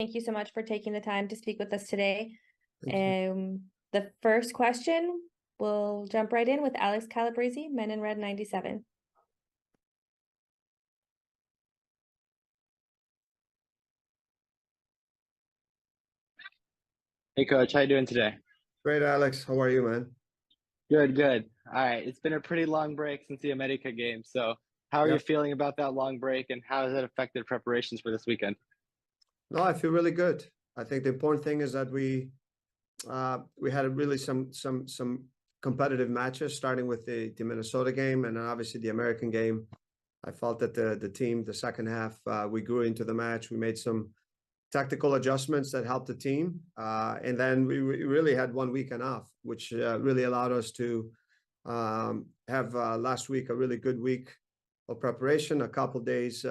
Thank you so much for taking the time to speak with us today. Thank you. The first question, we'll jump right in with Alex Calabrese, Men in Red 97. Hey coach, how you doing today? Great, Alex. How are you, man? Good, good. All right, it's been a pretty long break since the America game. So how are you Yep. feeling about that long break, and how has it affected preparations for this weekend? No, I feel really good. I think the important thing is that we had really some competitive matches, starting with the Minnesota game and then obviously the American game. I felt that the team, the second half, we grew into the match. We made some tactical adjustments that helped the team, and then we really had 1 weekend off, which really allowed us to have last week a really good week of preparation, a couple days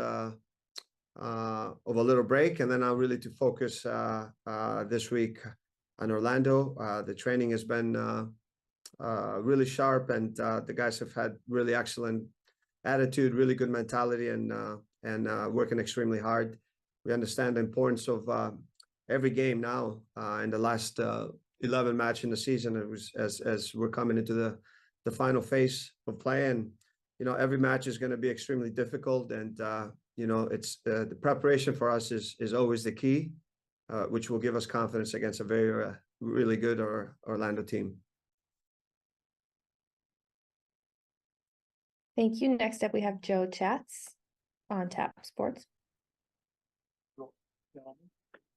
of a little break, and then now really to focus this week on Orlando. The training has been really sharp, and the guys have had really excellent attitude, really good mentality, and working extremely hard. We understand the importance of every game now. In the last 11 match in the season, it was as we're coming into the final phase of play, and every match is going to be extremely difficult, and it's the preparation for us is always the key, which will give us confidence against a very really good Orlando team. Thank you. Next up, we have Joe Chats on Tap Sports.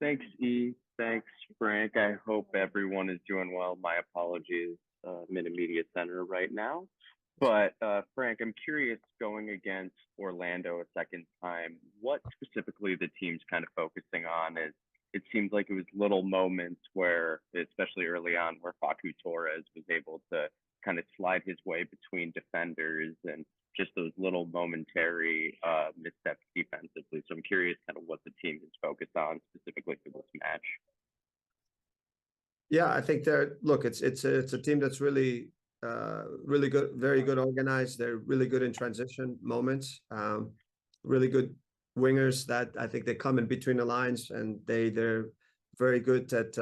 Thanks, E. Thanks, Frank. I hope everyone is doing well. My apologies. I'm in a media center right now. But Frank, I'm curious, going against Orlando a second time, what specifically the team's kind of focusing on is. It seems like it was little moments where, especially early on, where Facu Torres was able to kind of slide his way between defenders and just those little momentary missteps defensively. So I'm curious kind of what the team is focused on specifically for this match. Yeah, I think it's a team that's really really good, very good organized. They're really good in transition moments, really good wingers that I think they come in between the lines, and they're very good at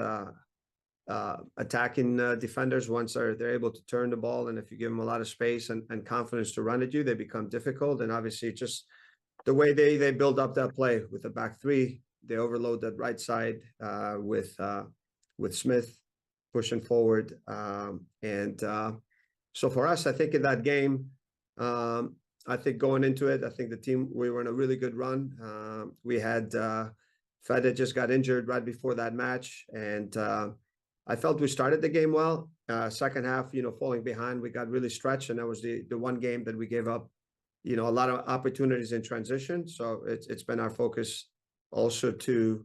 attacking defenders once they're able to turn the ball. And if you give them a lot of space and confidence to run at you, they become difficult. And obviously just the way they build up that play with the back three, they overload that right side with Smith pushing forward. So for us, I think in that game, I think going into it, I think the team, we were in a really good run. We had Fede just got injured right before that match, and I felt we started the game well. Second half, falling behind, we got really stretched, and that was the one game that we gave up, a lot of opportunities in transition. So it's been our focus also to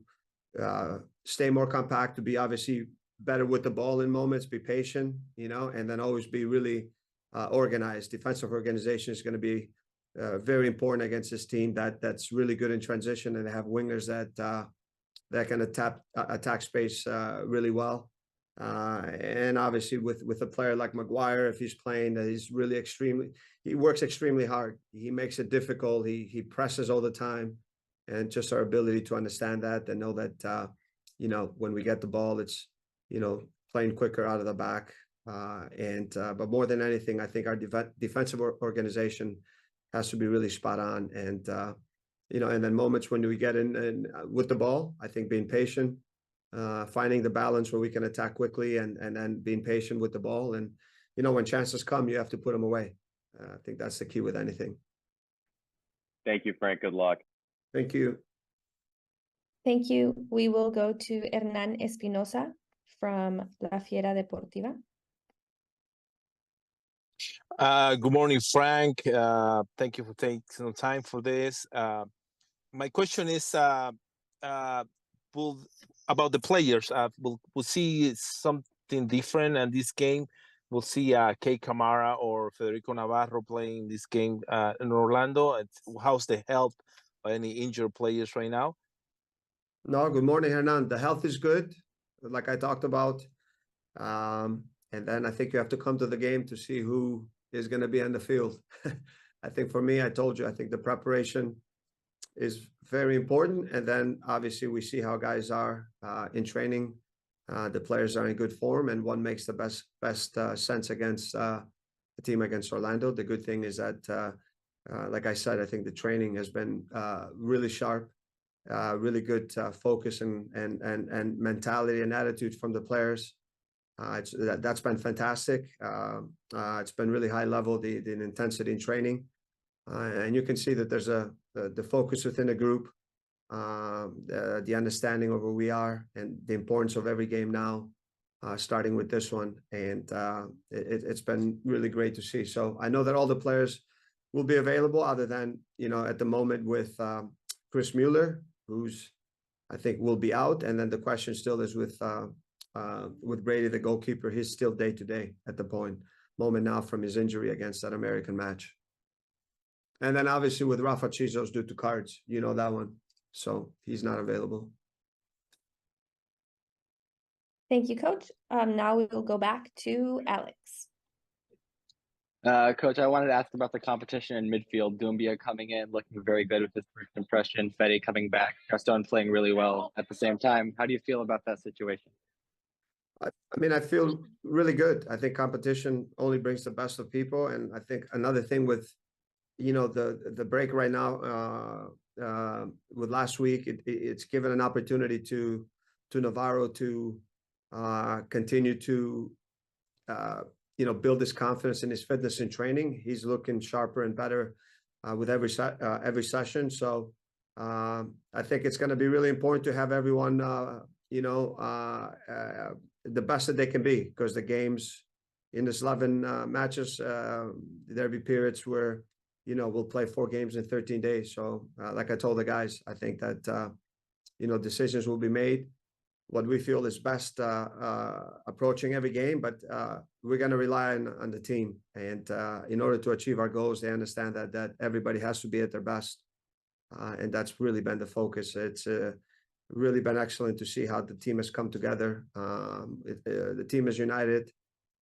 stay more compact, to be obviously better with the ball in moments, be patient, and then always be really organized. Defensive organization is going to be very important against this team that's really good in transition, and they have wingers that can attack space really well. And obviously with a player like Maguire, if he's playing, he's really he works extremely hard. He makes it difficult. He presses all the time, and just our ability to understand that and know that when we get the ball, it's playing quicker out of the back. But more than anything, I think our defensive organization has to be really spot on. And and then moments when we get in with the ball, I think being patient, finding the balance where we can attack quickly, and then being patient with the ball. And when chances come, you have to put them away. I think that's the key with anything. Thank you, Frank. Good luck. Thank you. Thank you. We will go to Hernan Espinosa from La Fiera Deportiva. Good morning, Frank. Thank you for taking some time for this. My question is about the players. We'll see something different in this game. We'll see Kei Kamara or Federico Navarro playing this game in Orlando. How's the health of any injured players right now? No, good morning, Hernan. The health is good, like I talked about. And then I think you have to come to the game to see who is going to be on the field. I think for me, I told you, I think the preparation is very important. And then obviously we see how guys are in training. The players are in good form, and one makes the best sense against the team against Orlando. The good thing is that, like I said, I think the training has been really sharp, really good focus and mentality and attitude from the players. That's been fantastic. It's been really high level, the intensity in training, and you can see that there's the focus within the group, the understanding of where we are and the importance of every game now, starting with this one, and it's been really great to see. So I know that all the players will be available, other than at the moment with Chris Mueller, who's I think will be out, and then the question still is with Brady, the goalkeeper. He's still day to day at the moment now from his injury against that American match. And then obviously with Rafa Chizos due to cards, that one. So he's not available. Thank you, Coach. Now we will go back to Alex. Coach, I wanted to ask about the competition in midfield. Doumbia coming in, looking very good with his first impression. Fede coming back. Gaston playing really well at the same time. How do you feel about that situation? I mean, I feel really good. I think competition only brings the best of people. And I think another thing with, the break right now, with last week, it's given an opportunity to Navarro to continue to, build his confidence in his fitness and training. He's looking sharper and better with every session. So I think it's going to be really important to have everyone, the best that they can be, because the games in this 11 matches, there'll be periods where, we'll play 4 games in 13 days. So like I told the guys, I think that, decisions will be made, what we feel is best approaching every game, but we're going to rely on the team. And in order to achieve our goals, they understand that everybody has to be at their best. And that's really been the focus. It's really been excellent to see how the team has come together. The team is united,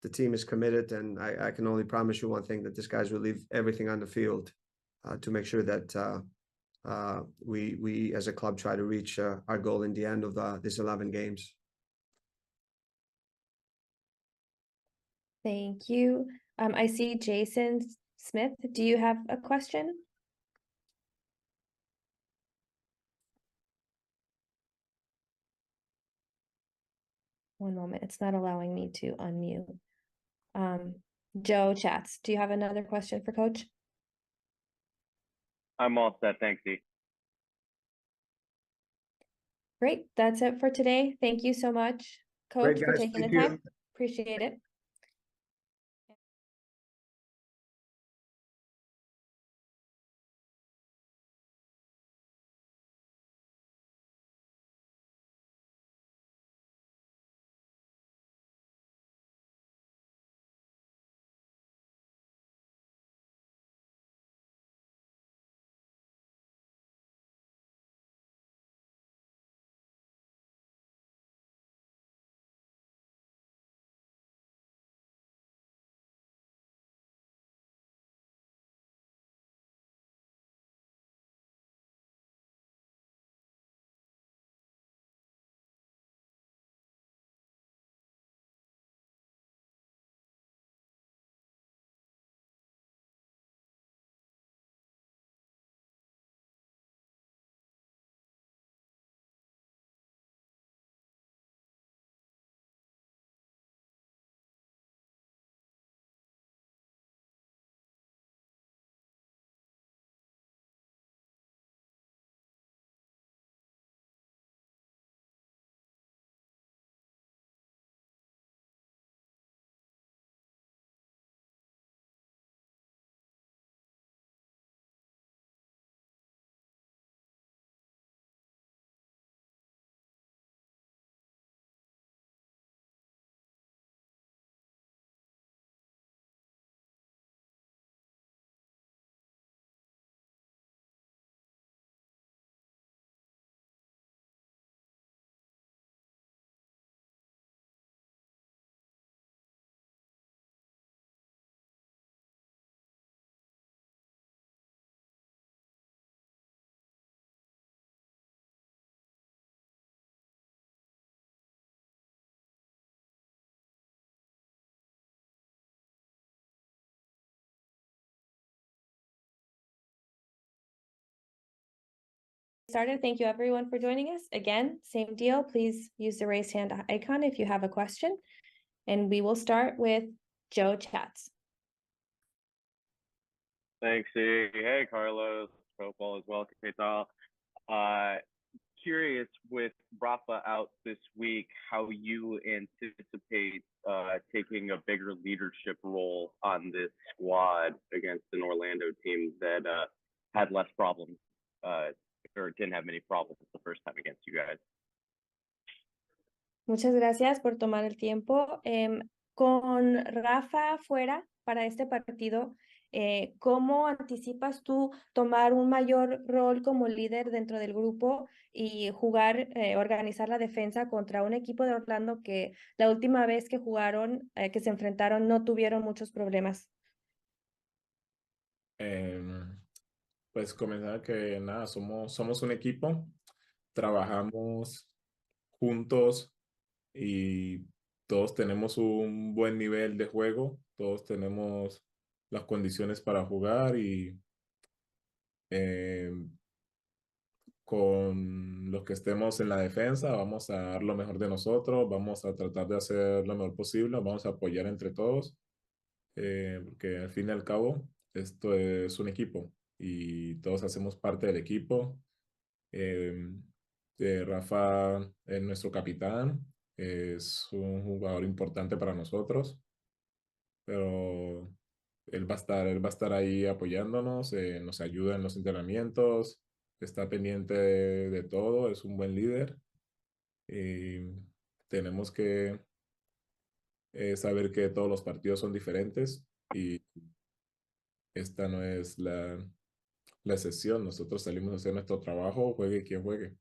the team is committed, and I can only promise you one thing, that these guys will leave everything on the field to make sure that we as a club try to reach our goal in the end of this 11 games. Thank you. I see Jason Smith. Do you have a question? One moment, it's not allowing me to unmute. Joe Chats, do you have another question for Coach? I'm all set. Thanks, E. Great, that's it for today. Thank you so much, Coach, Great, for guys. taking the Thank you. time. Appreciate it. started. Thank you everyone for joining us. Again, same deal. Please use the raise hand icon if you have a question. And we will start with Joe Chats. Thanks, E. Hey, Carlos. Hope all is well. ¿Qué tal? Curious with Rafa out this week, how you anticipate taking a bigger leadership role on this squad against an Orlando team that had less problems or didn't have many problems the first time against you guys. Muchas gracias por tomar el tiempo. Con Rafa fuera para este partido, ¿cómo anticipas tú tomar un mayor rol como líder dentro del grupo y jugar, organizar la defensa contra un equipo de Orlando que la última vez que jugaron, que se enfrentaron, no tuvieron muchos problemas? Pues comenzar que nada, somos un equipo, trabajamos juntos y todos tenemos un buen nivel de juego, todos tenemos las condiciones para jugar y con los que estemos en la defensa vamos a dar lo mejor de nosotros, vamos a tratar de hacer lo mejor posible, vamos a apoyar entre todos, porque al fin y al cabo esto es un equipo y todos hacemos parte del equipo. Rafa es nuestro capitán, es un jugador importante para nosotros, pero él va a estar ahí apoyándonos, nos ayuda en los entrenamientos, está pendiente de todo, es un buen líder y tenemos que saber que todos los partidos son diferentes y esta no es la excepción. Nosotros salimos a hacer nuestro trabajo, juegue quien juegue.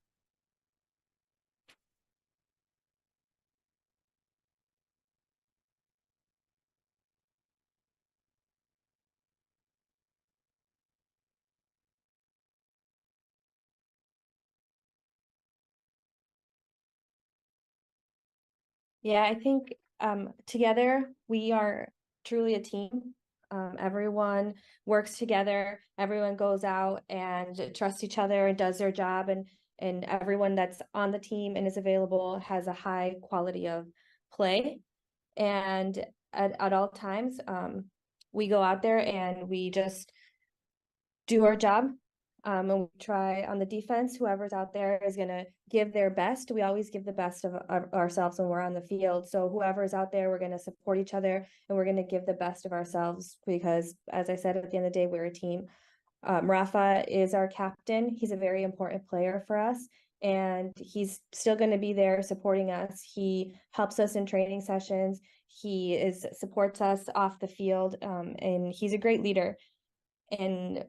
Yeah, I think together we are truly a team. Everyone works together, everyone goes out and trusts each other and does their job, and everyone that's on the team and is available has a high quality of play. And at all times, we go out there and we just do our job. And we try on the defense, whoever's out there is going to give their best. We always give the best of ourselves when we're on the field. So whoever's out there, we're going to support each other and we're going to give the best of ourselves because, as I said, at the end of the day, we're a team. Rafa is our captain. He's a very important player for us, and he's still going to be there supporting us. He helps us in training sessions. He supports us off the field, and he's a great leader. And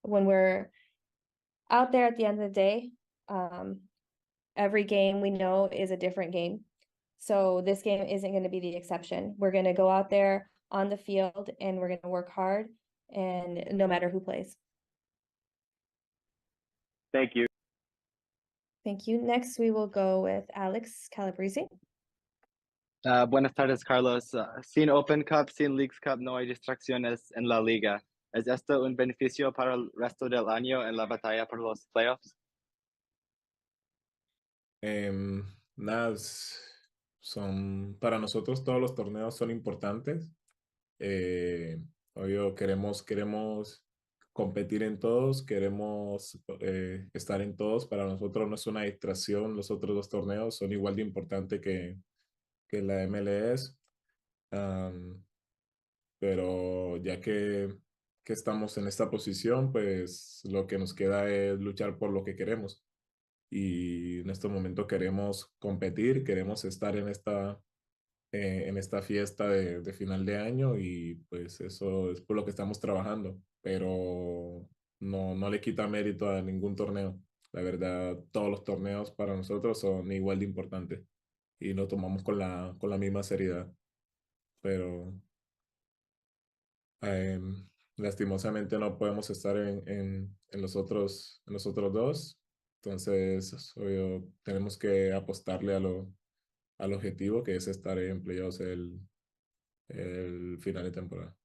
when we're out there at the end of the day, every game we know is a different game. So this game isn't going to be the exception. We're going to go out there on the field and we're going to work hard, and no matter who plays. Thank you. Thank you. Next, we will go with Alex Calabrese. Buenas tardes, Carlos. Sin Open Cup, sin Leagues Cup, no hay distracciones en la liga. ¿Es esto un beneficio para el resto del año en la batalla por los playoffs? Nada, para nosotros todos los torneos son importantes. Obvio, queremos competir en todos, queremos estar en todos. Para nosotros no es una distracción, los otros dos torneos son igual de importantes que la MLS. Pero ya que estamos en esta posición, pues lo que nos queda es luchar por lo que queremos. Y en este momento queremos competir, queremos estar en esta fiesta de final de año y pues eso es por lo que estamos trabajando, pero no le quita mérito a ningún torneo. La verdad, todos los torneos para nosotros son igual de importantes y lo tomamos con la misma seriedad, pero lastimosamente no podemos estar en los otros dos, entonces obvio, tenemos que apostarle al objetivo que es estar en playoffs el final de temporada.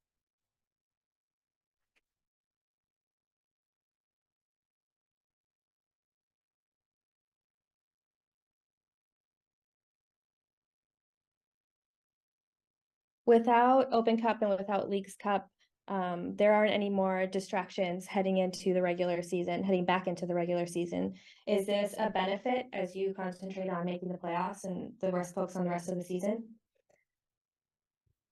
Without Open Cup and without Leagues Cup, there aren't any more distractions heading back into the regular season. Is this a benefit as you concentrate on making the playoffs and the rest focus on the rest of the season?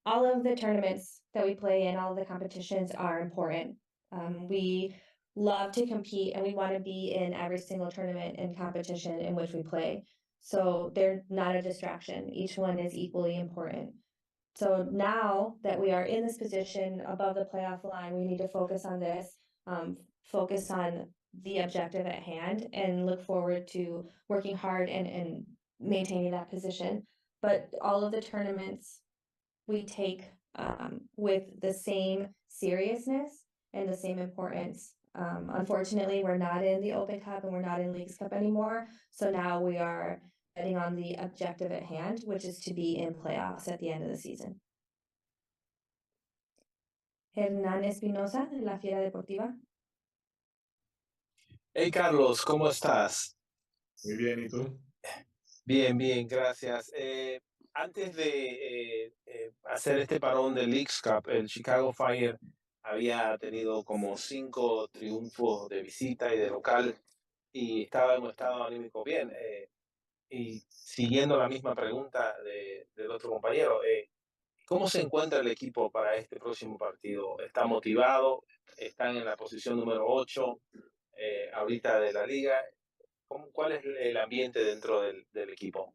All of the tournaments that we play in, all of the competitions are important. We love to compete and we want to be in every single tournament and competition in which we play. So they're not a distraction. Each one is equally important. So now that we are in this position above the playoff line, we need to focus on this, focus on the objective at hand and look forward to working hard and maintaining that position. But all of the tournaments we take with the same seriousness and the same importance. Unfortunately, we're not in the Open Cup and we're not in Leagues Cup anymore. So now we are betting on the objective at hand, which is to be in playoffs at the end of the season. Hernán Espinosa, de la Fiera Deportiva. Hey Carlos, ¿cómo estás? Muy bien, ¿y tú? Bien, bien, gracias. Antes de hacer este parón del Leagues Cup, el Chicago Fire había tenido como 5 triunfos de visita y de local y estaba en un estado anímico bien. Y siguiendo la misma pregunta del otro compañero, ¿cómo se encuentra el equipo para este próximo partido? ¿Está motivado? ¿Están en la posición número 8 ahorita de la liga? ¿Cuál es el ambiente dentro del equipo?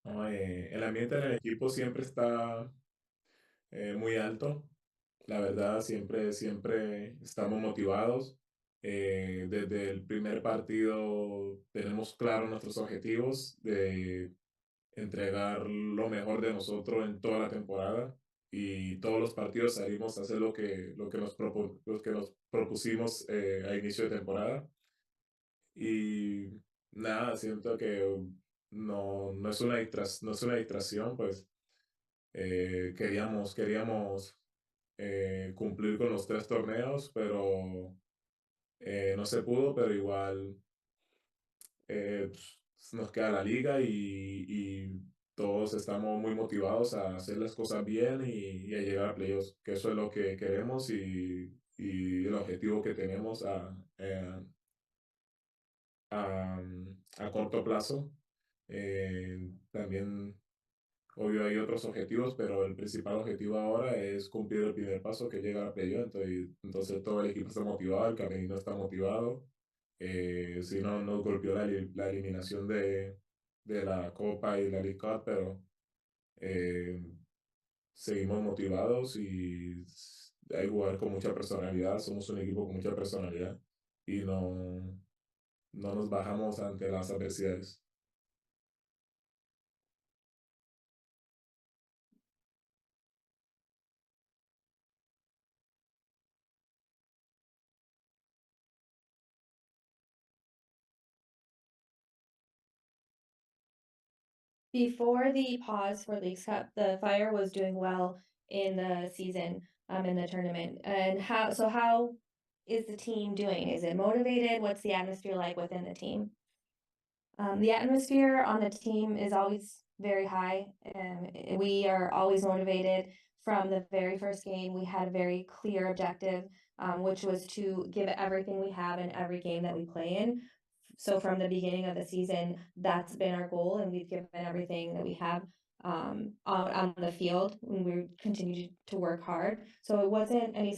No, el ambiente en el equipo siempre está muy alto. La verdad, siempre estamos motivados. Desde el primer partido tenemos claros nuestros objetivos de entregar lo mejor de nosotros en toda la temporada y todos los partidos salimos a hacer lo que lo que nos propusimos a inicio de temporada. Y nada, siento que no es no es una distracción, pues queríamos cumplir con los 3 torneos, pero no se pudo, pero igual nos queda la liga y todos estamos muy motivados a hacer las cosas bien y a llegar a playoffs, que eso es lo que queremos y el objetivo que tenemos a corto plazo. También, obvio, hay otros objetivos, pero el principal objetivo ahora es cumplir el primer paso, que es llegar a playoff. Entonces todo el equipo está motivado, el camerino está motivado. Si no, nos golpeó la eliminación de la Copa y la League Cup, pero seguimos motivados y hay que jugar con mucha personalidad. Somos un equipo con mucha personalidad y no nos bajamos ante las adversidades. Before the pause for Leagues Cup, the Fire was doing well in the season, in the tournament. And how is the team doing? Is it motivated? What's the atmosphere like within the team? The atmosphere on the team is always very high, and we are always motivated. From the very first game, we had a very clear objective, which was to give it everything we have in every game that we play in. So from the beginning of the season, that's been our goal, and we've given everything that we have on the field, and we continue to work hard. So it wasn't any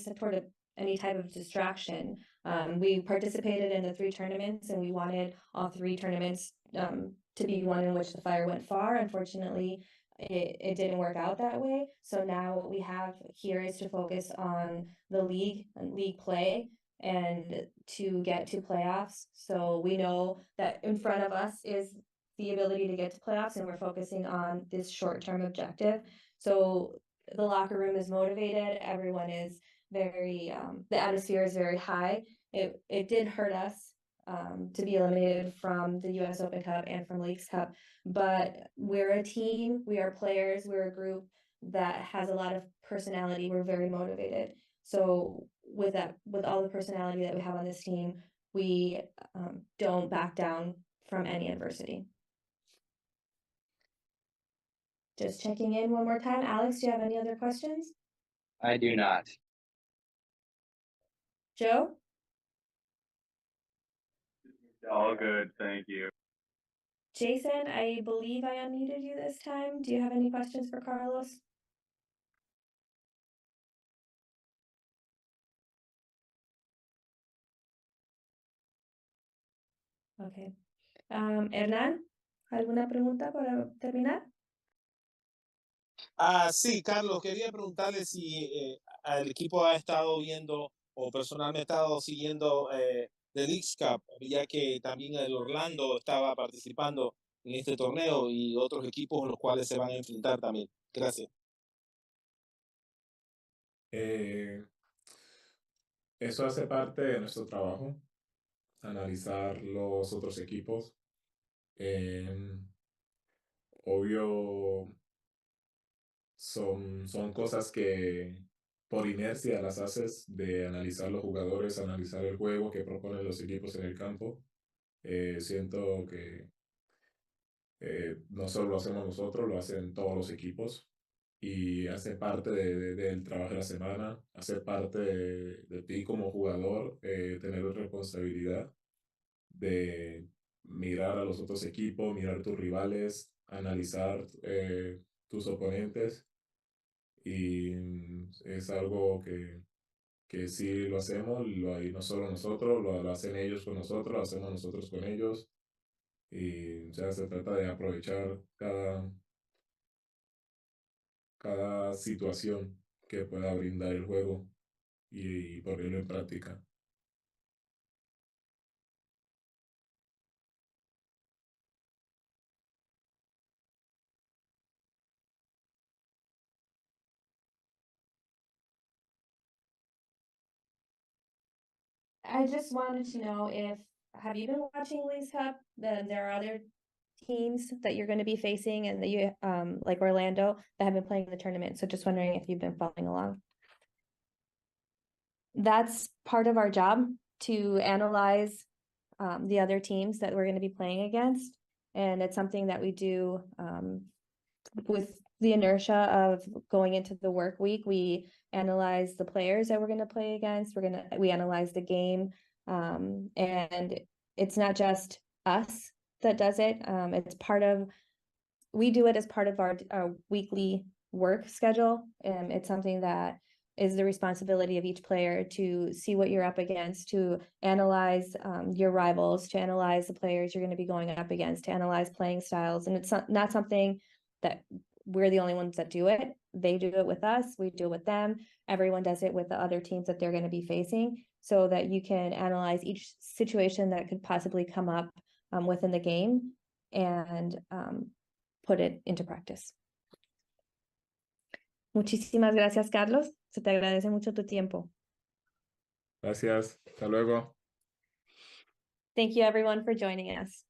type of distraction. We participated in the 3 tournaments, and we wanted all 3 tournaments to be one in which the Fire went far. Unfortunately, it didn't work out that way. So now what we have here is to focus on the league and league play and to get to playoffs. So we know that in front of us is the ability to get to playoffs, and we're focusing on this short-term objective. So the locker room is motivated. Everyone is very, the atmosphere is very high. It did hurt us to be eliminated from the US Open Cup and from Leagues Cup, but we're a team, we are players, we're a group that has a lot of personality. We're very motivated. So with all the personality that we have on this team, we don't back down from any adversity. Just checking in one more time. Alex, do you have any other questions? I do not. Joe? All good, thank you. Jason, I believe I unmuted you this time. Do you have any questions for Carlos? Okay. Hernán, ¿alguna pregunta para terminar? Sí, Carlos, quería preguntarle si el equipo ha estado viendo o personalmente ha estado siguiendo The Leagues Cup, ya que también el Orlando estaba participando en este torneo y otros equipos en los cuales se van a enfrentar también. Gracias. Eso hace parte de nuestro trabajo, analizar los otros equipos. Obvio, son cosas que por inercia las haces de analizar los jugadores, analizar el juego que proponen los equipos en el campo. Siento que no solo lo hacemos nosotros, lo hacen todos los equipos y hace parte del trabajo de la semana, hace parte de ti como jugador, tener la responsabilidad de mirar a los otros equipos, mirar tus rivales, analizar tus oponentes y es algo que sí lo hacemos, y no solo nosotros, lo hacen ellos con nosotros, lo hacemos nosotros con ellos y ya se trata de aprovechar cada situación que pueda brindar el juego y ponerlo en práctica. I just wanted to know have you been watching Leagues Cup? There are other teams that you're going to be facing and that you, like Orlando, that have been playing in the tournament. So just wondering if you've been following along. That's part of our job, to analyze the other teams that we're going to be playing against. And it's something that we do with the inertia of going into the work week. We analyze the players that we're going to play against. We analyze the game. And it's not just us that does it. We do it as part of our weekly work schedule. It's something that is the responsibility of each player to see what you're up against, to analyze your rivals, to analyze the players you're going to be going up against, to analyze playing styles. And it's not something that we're the only ones that do it. They do it with us. We do it with them. Everyone does it with the other teams that they're going to be facing, so that you can analyze each situation that could possibly come up within the game and put it into practice. Muchísimas gracias, Carlos. Se te agradece mucho tu tiempo. Gracias. Hasta luego. Thank you, everyone, for joining us.